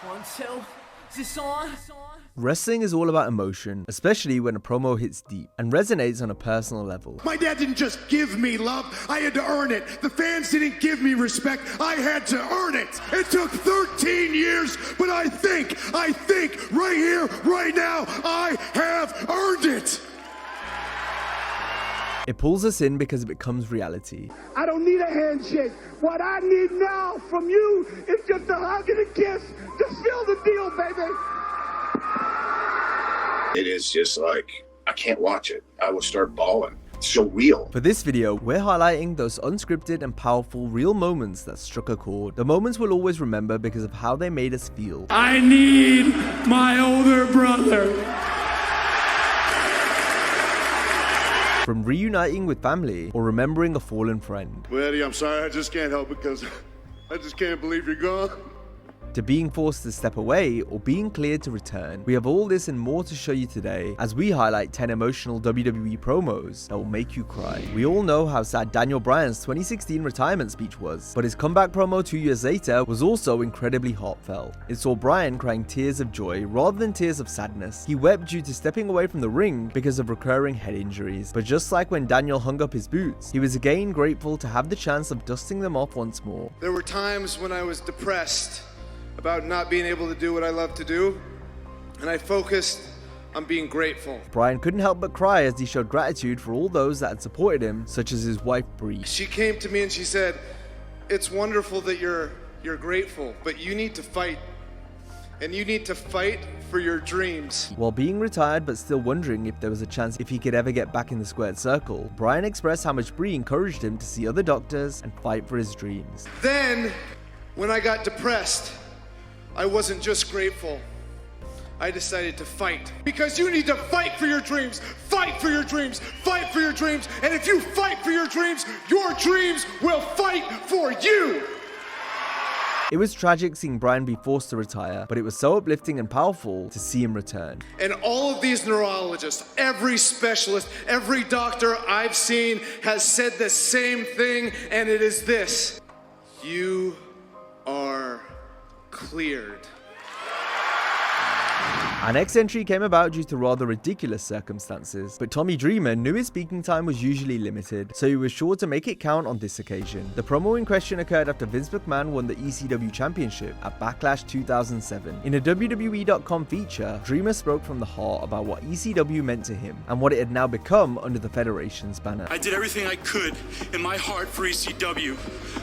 1, 2, is this on? Wrestling is all about emotion, especially when a promo hits deep and resonates on a personal level. My dad didn't just give me love, I had to earn it. The fans didn't give me respect, I had to earn it. It took 13 years, but I think right here, right now, I have earned it. It pulls us in because it becomes reality. I don't need a handshake. What I need now from you is just a hug and a kiss. Just seal the deal, baby. It is just like, I can't watch it. I will start bawling. It's so real. For this video, we're highlighting those unscripted and powerful real moments that struck a chord. The moments we'll always remember because of how they made us feel. I need my older brother. From reuniting with family or remembering a fallen friend. Well, Eddie, I'm sorry, I just can't help it because I just can't believe you're gone. To being forced to step away or being cleared to return. We have all this and more to show you today as we highlight 10 emotional WWE promos that will make you cry. We all know how sad Daniel Bryan's 2016 retirement speech was, but his comeback promo 2 years later was also incredibly heartfelt. It saw Bryan crying tears of joy rather than tears of sadness. He wept due to stepping away from the ring because of recurring head injuries, but just like when Daniel hung up his boots, he was again grateful to have the chance of dusting them off once more. There were times when I was depressed about not being able to do what I love to do, and I focused on being grateful. Bryan couldn't help but cry as he showed gratitude for all those that had supported him, such as his wife Brie. She came to me and she said, "It's wonderful that you're grateful, but you need to fight, and you need to fight for your dreams." While being retired but still wondering if there was a chance if he could ever get back in the squared circle, Bryan expressed how much Brie encouraged him to see other doctors and fight for his dreams. Then, when I got depressed, I wasn't just grateful. I decided to fight. Because you need to fight for your dreams. Fight for your dreams. Fight for your dreams. And if you fight for your dreams will fight for you. It was tragic seeing Bryan be forced to retire, but it was so uplifting and powerful to see him return. And all of these neurologists, every specialist, every doctor I've seen has said the same thing, and it is this: you are cleared. Our next entry came about due to rather ridiculous circumstances, but Tommy Dreamer knew his speaking time was usually limited, so he was sure to make it count on this occasion. The promo in question occurred after Vince McMahon won the ECW Championship at Backlash 2007. In a WWE.com feature, Dreamer spoke from the heart about what ECW meant to him and what it had now become under the Federation's banner. I did everything I could in my heart for ECW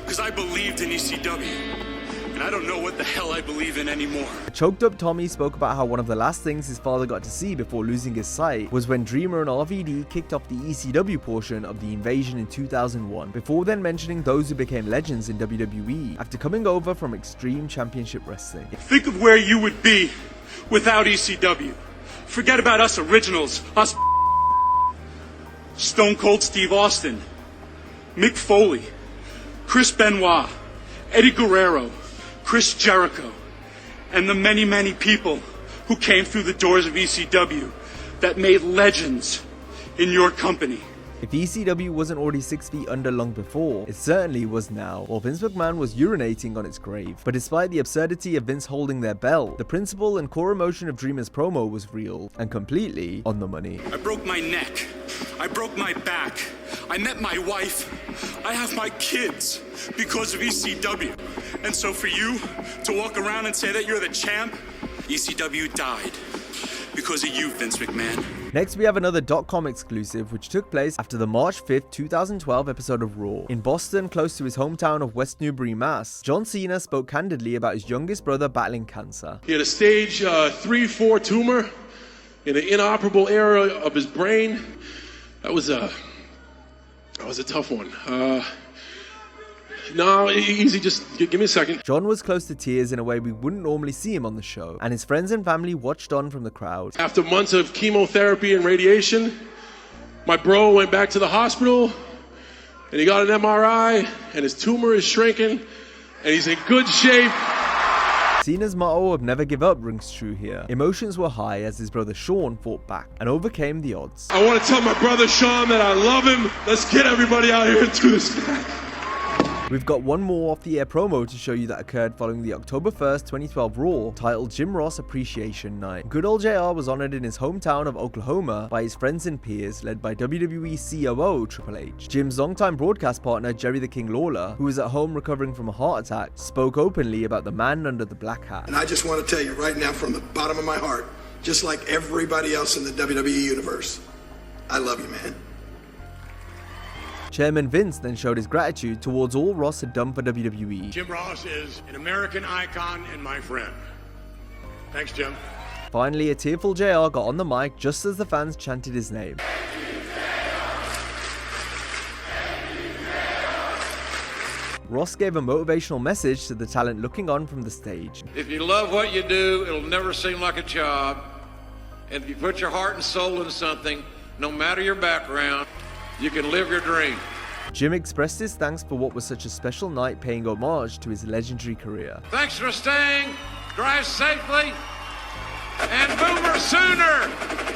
because I believed in ECW. And I don't know what the hell I believe in anymore. A choked up Tommy spoke about how one of the last things his father got to see before losing his sight was when Dreamer and RVD kicked off the ECW portion of the invasion in 2001, before then mentioning those who became legends in WWE after coming over from Extreme Championship Wrestling. Think of where you would be without ECW. Forget about us originals, us Stone Cold Steve Austin, Mick Foley, Chris Benoit, Eddie Guerrero, Chris Jericho, and the many, many people who came through the doors of ECW that made legends in your company. If ECW wasn't already 6 feet under long before, it certainly was now, while Vince McMahon was urinating on its grave. But despite the absurdity of Vince holding their belt, the principle and core emotion of Dreamer's promo was real and completely on the money. I broke my neck. I broke my back. I met my wife. I have my kids because of ECW. And so for you to walk around and say that you're the champ, ECW died because of you, Vince McMahon. Next, we have another .com exclusive which took place after the March 5th, 2012 episode of Raw. In Boston, close to his hometown of West Newbury, Mass., John Cena spoke candidly about his youngest brother battling cancer. He had a stage 3-4 tumor in an inoperable area of his brain. That was a tough one. No, easy, just give me a second. John was close to tears in a way we wouldn't normally see him on the show, and his friends and family watched on from the crowd. After months of chemotherapy and radiation, my bro went back to the hospital, and he got an MRI, and his tumor is shrinking, and he's in good shape. Cena's motto of never give up rings true here. Emotions were high as his brother Shawn fought back and overcame the odds. I want to tell my brother Shawn that I love him. Let's get everybody out here and do this back. We've got one more off-the-air promo to show you that occurred following the October 1st, 2012 Raw, titled Jim Ross Appreciation Night. Good old JR was honored in his hometown of Oklahoma by his friends and peers, led by WWE COO Triple H. Jim's longtime broadcast partner Jerry the King Lawler, who was at home recovering from a heart attack, spoke openly about the man under the black hat. And I just want to tell you right now from the bottom of my heart, just like everybody else in the WWE universe, I love you, man. Chairman Vince then showed his gratitude towards all Ross had done for WWE. Jim Ross is an American icon and my friend. Thanks, Jim. Finally, a tearful JR got on the mic just as the fans chanted his name. Ross gave a motivational message to the talent looking on from the stage. If you love what you do, it'll never seem like a job. And if you put your heart and soul into something, no matter your background, you can live your dream. Jim expressed his thanks for what was such a special night, paying homage to his legendary career. Thanks for staying. Drive safely. And Boomer Sooner!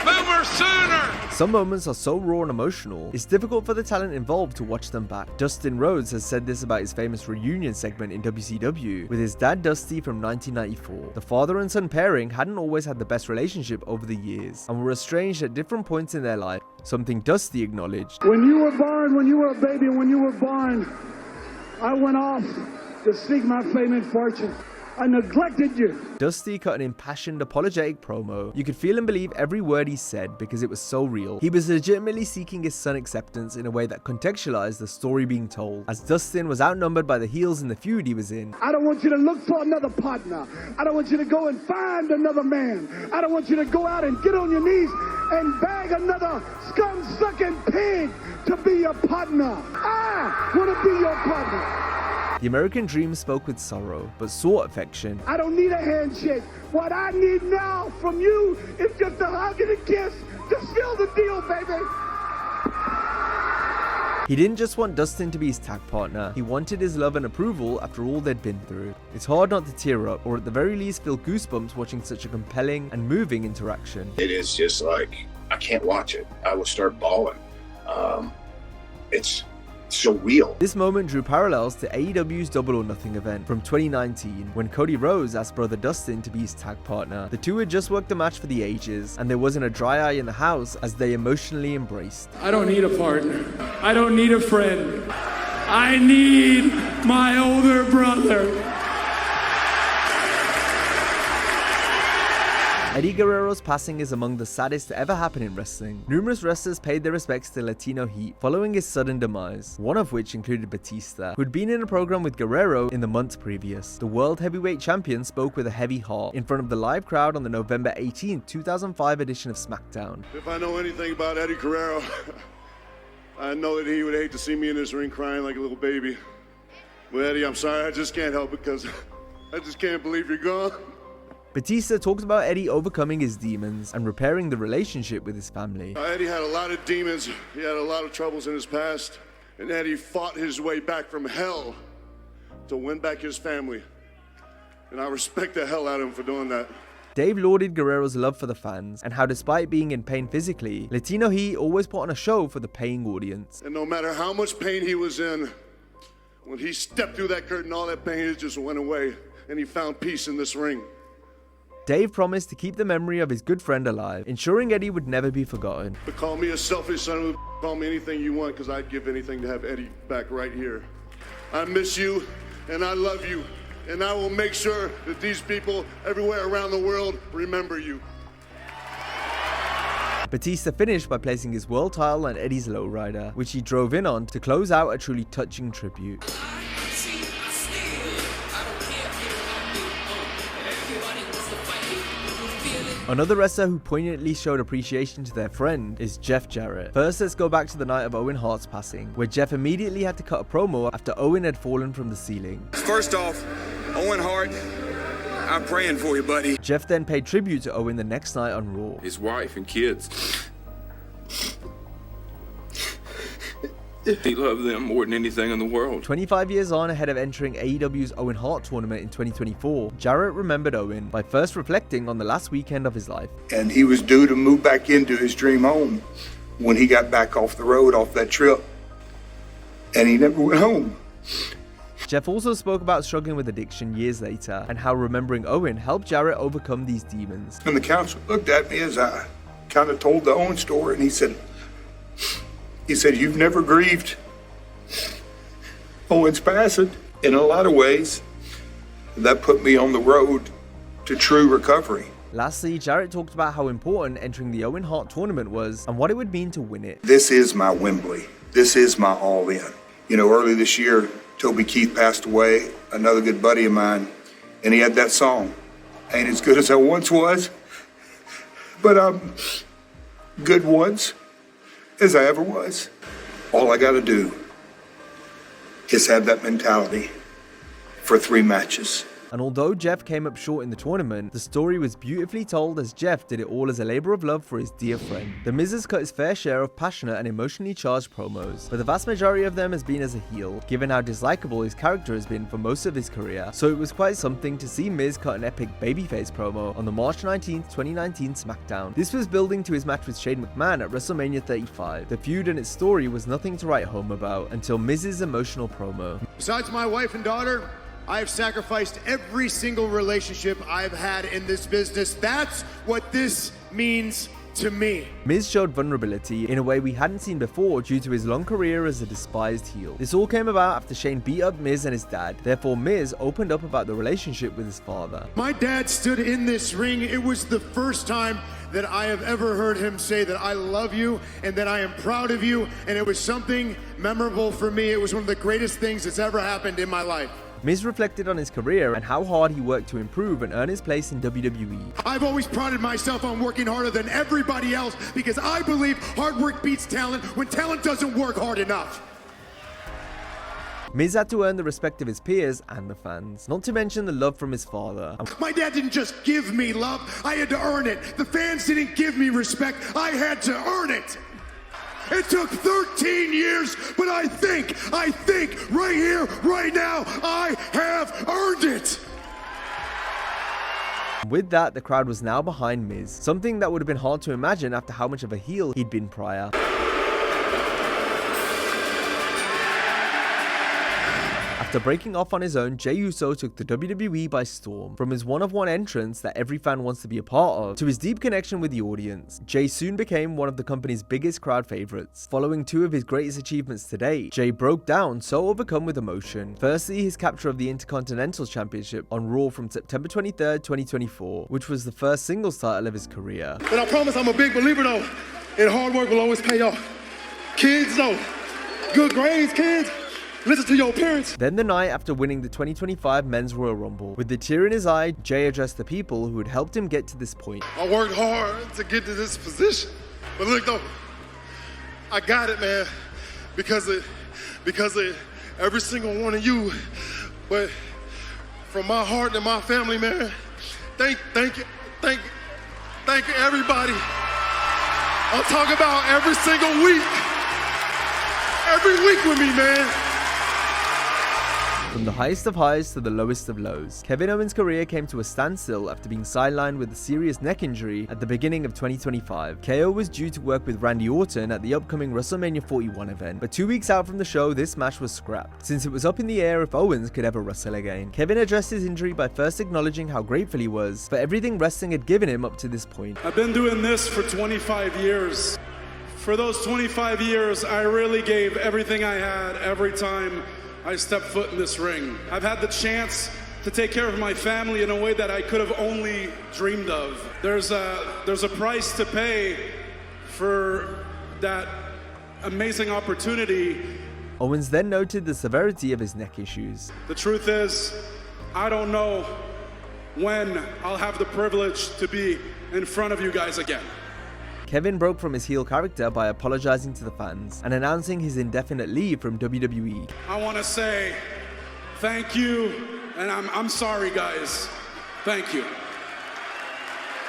Boomer Sooner! Some moments are so raw and emotional, it's difficult for the talent involved to watch them back. Dustin Rhodes has said this about his famous reunion segment in WCW with his dad Dusty from 1994. The father and son pairing hadn't always had the best relationship over the years and were estranged at different points in their life, something Dusty acknowledged. When you were born, when you were a baby, when you were born, I went off to seek my fame and fortune. I neglected you. Dusty cut an impassioned, apologetic promo. You could feel and believe every word he said because it was so real. He was legitimately seeking his son acceptance in a way that contextualized the story being told, as Dustin was outnumbered by the heels in the feud he was in. I don't want you to look for another partner. I don't want you to go and find another man. I don't want you to go out and get on your knees and beg another scum-sucking pig to be your partner. I want to be your partner. The American dream spoke with sorrow, but sought affection. I don't need a handshake. What I need now from you is just a hug and a kiss to seal the deal, baby. He didn't just want Dustin to be his tag partner, he wanted his love and approval after all they'd been through. It's hard not to tear up, or at the very least feel goosebumps watching such a compelling and moving interaction. It is just like, I can't watch it. I will start bawling. It's so real. This moment drew parallels to AEW's Double or Nothing event from 2019 when Cody Rhodes asked brother Dustin to be his tag partner. The two had just worked a match for the ages and there wasn't a dry eye in the house as they emotionally embraced. I don't need a partner. I don't need a friend. I need my older brother. Eddie Guerrero's passing is among the saddest to ever happen in wrestling. Numerous wrestlers paid their respects to Latino Heat following his sudden demise, one of which included Batista, who had been in a program with Guerrero in the months previous. The World Heavyweight Champion spoke with a heavy heart in front of the live crowd on the November 18, 2005 edition of SmackDown. If I know anything about Eddie Guerrero, I know that he would hate to see me in this ring crying like a little baby. Well, Eddie, I'm sorry, I just can't help it because I just can't believe you're gone. Batista talked about Eddie overcoming his demons and repairing the relationship with his family. Eddie had a lot of demons. He had a lot of troubles in his past. And Eddie fought his way back from hell to win back his family. And I respect the hell out of him for doing that. Dave lauded Guerrero's love for the fans and how despite being in pain physically, Latino Heat always put on a show for the paying audience. And no matter how much pain he was in, when he stepped through that curtain, all that pain just went away. And he found peace in this ring. Dave promised to keep the memory of his good friend alive, ensuring Eddie would never be forgotten. But call me a selfish son of a call me anything you want, because I'd give anything to have Eddie back right here. I miss you, and I love you, and I will make sure that these people everywhere around the world remember you. Batista finished by placing his world title on Eddie's lowrider, which he drove in on to close out a truly touching tribute. Another wrestler who poignantly showed appreciation to their friend is Jeff Jarrett. First, let's go back to the night of Owen Hart's passing, where Jeff immediately had to cut a promo after Owen had fallen from the ceiling. First off, Owen Hart, I'm praying for you, buddy. Jeff then paid tribute to Owen the next night on Raw. His wife and kids. He loved them more than anything in the world. 25 years on, ahead of entering AEW's Owen Hart tournament in 2024, Jarrett remembered Owen by first reflecting on the last weekend of his life. And he was due to move back into his dream home when he got back off the road, off that trip. And he never went home. Jeff also spoke about struggling with addiction years later and how remembering Owen helped Jarrett overcome these demons. And the counselor looked at me as I kind of told the Owen story, and he said, you've never grieved Owen's passing. In a lot of ways, that put me on the road to true recovery. Lastly, Jarrett talked about how important entering the Owen Hart tournament was and what it would mean to win it. This is my Wembley. This is my all-in. You know, early this year, Toby Keith passed away, another good buddy of mine, and he had that song, "Ain't as good as I once was, but I'm good once as I ever was." All I got to do is have that mentality for 3 matches. And although Jeff came up short in the tournament, the story was beautifully told as Jeff did it all as a labor of love for his dear friend. The Miz has cut his fair share of passionate and emotionally charged promos, but the vast majority of them has been as a heel, given how dislikable his character has been for most of his career. So it was quite something to see Miz cut an epic babyface promo on the March 19th, 2019 SmackDown. This was building to his match with Shane McMahon at WrestleMania 35. The feud and its story was nothing to write home about until Miz's emotional promo. Besides my wife and daughter, I have sacrificed every single relationship I've had in this business. That's what this means to me. Miz showed vulnerability in a way we hadn't seen before due to his long career as a despised heel. This all came about after Shane beat up Miz and his dad. Therefore, Miz opened up about the relationship with his father. My dad stood in this ring. It was the first time that I have ever heard him say that I love you and that I am proud of you, and it was something memorable for me. It was one of the greatest things that's ever happened in my life. Miz reflected on his career and how hard he worked to improve and earn his place in WWE. I've always prided myself on working harder than everybody else because I believe hard work beats talent when talent doesn't work hard enough. Miz had to earn the respect of his peers and the fans, not to mention the love from his father. My dad didn't just give me love, I had to earn it. The fans didn't give me respect, I had to earn it. It took 13 years, but I think right here, right now, I have earned it. With that, the crowd was now behind Miz, something that would have been hard to imagine after how much of a heel he'd been prior. After breaking off on his own, Jey Uso took the WWE by storm. From his one-of-one entrance that every fan wants to be a part of, to his deep connection with the audience, Jey soon became one of the company's biggest crowd favorites. Following 2 of his greatest achievements to date, Jey broke down, so overcome with emotion. Firstly, his capture of the Intercontinental Championship on Raw from September 23rd, 2024, which was the first singles title of his career. But I promise I'm a big believer though, and hard work will always pay off. Kids though, good grades, kids. Listen to your parents. Then the night after winning the 2025 Men's Royal Rumble, with the tear in his eye, Jey addressed the people who had helped him get to this point. I worked hard to get to this position, but look though, I got it, man, because of every single one of you. But from my heart and my family, man, thank you, everybody. I'll talk about every single week, with me, man. From the highest of highs to the lowest of lows, Kevin Owens' career came to a standstill after being sidelined with a serious neck injury at the beginning of 2025. KO was due to work with Randy Orton at the upcoming WrestleMania 41 event, but 2 weeks out from the show, this match was scrapped, since it was up in the air if Owens could ever wrestle again. Kevin addressed his injury by first acknowledging how grateful he was for everything wrestling had given him up to this point. I've been doing this for 25 years. For those 25 years, I really gave everything I had every time I stepped foot in this ring. I've had the chance to take care of my family in a way that I could have only dreamed of. There's a price to pay for that amazing opportunity. Owens then noted the severity of his neck issues. The truth is, I don't know when I'll have the privilege to be in front of you guys again. Kevin broke from his heel character by apologizing to the fans and announcing his indefinite leave from WWE. I want to say thank you, and I'm sorry, guys. Thank you.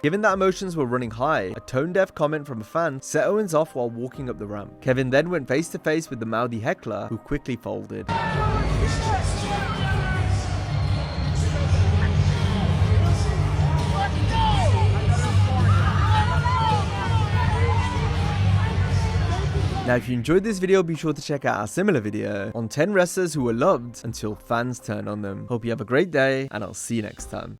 Given that emotions were running high, a tone-deaf comment from a fan set Owens off while walking up the ramp. Kevin then went face-to-face with the mouthy heckler, who quickly folded. Now, if you enjoyed this video, be sure to check out our similar video on 10 wrestlers who were loved until fans turned on them. Hope you have a great day, and I'll see you next time.